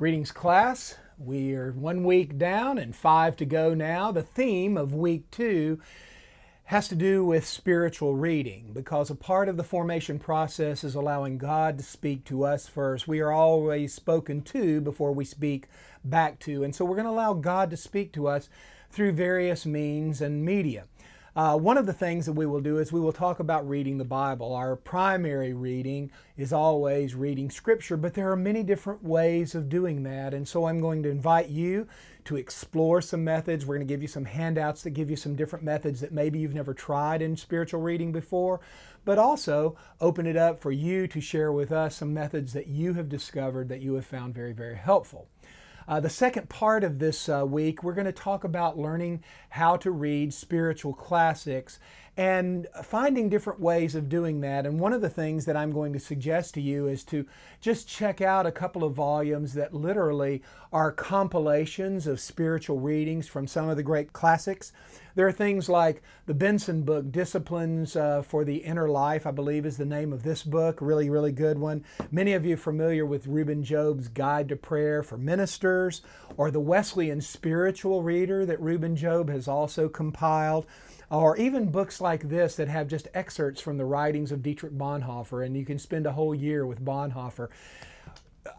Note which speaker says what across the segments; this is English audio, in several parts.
Speaker 1: Greetings, class. We are 1 week down and 5 to go now. The theme of week 2 has to do with spiritual reading, because a part of the formation process is allowing God to speak to us first. We are always spoken to before we speak back to, and so we're going to allow God to speak to us through various means and media. One of the things that we will do is we will talk about reading the Bible. Our primary reading is always reading Scripture, but there are many different ways of doing that. And so I'm going to invite you to explore some methods. We're going to give you some handouts that give you some different methods that maybe you've never tried in spiritual reading before, but also open it up for you to share with us some methods that you have discovered that you have found very, very helpful. The second part of this week, we're going to talk about learning how to read spiritual classics and finding different ways of doing that. And one of the things that I'm going to suggest to you is to just check out a couple of volumes that literally are compilations of spiritual readings from some of the great classics. There are things like the Benson book, Disciplines for the Inner Life, I believe is the name of this book. Really, really good one. Many of you are familiar with Reuben Job's Guide to Prayer for Ministers, or the Wesleyan Spiritual Reader that Reuben Job has also compiled, or even books like this that have just excerpts from the writings of Dietrich Bonhoeffer, and you can spend a whole year with Bonhoeffer.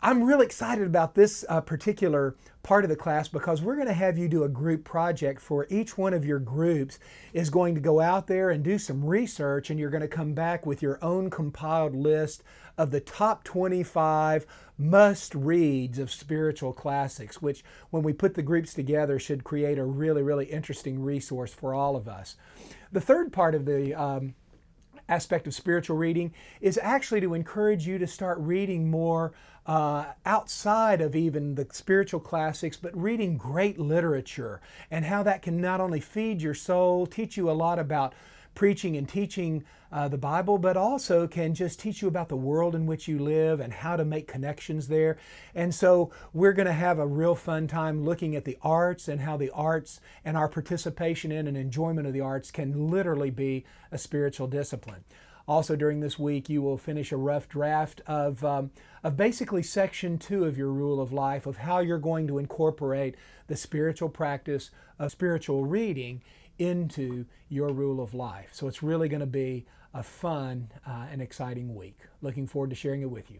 Speaker 1: I'm really excited about this particular part of the class because we're going to have you do a group project. For each one of your groups is going to go out there and do some research, and you're going to come back with your own compiled list of the top 25 must-reads of spiritual classics, which when we put the groups together should create a really, really interesting resource for all of us. The third part of the aspect of spiritual reading is actually to encourage you to start reading more outside of even the spiritual classics, but reading great literature, and how that can not only feed your soul, teach you a lot about preaching and teaching the Bible, but also can just teach you about the world in which you live and how to make connections there. And so we're going to have a real fun time looking at the arts and how the arts and our participation in and enjoyment of the arts can literally be a spiritual discipline. Also during this week, you will finish a rough draft of basically section 2 of your rule of life, of how you're going to incorporate the spiritual practice of spiritual reading into your rule of life. So it's really going to be a fun and exciting week. Looking forward to sharing it with you.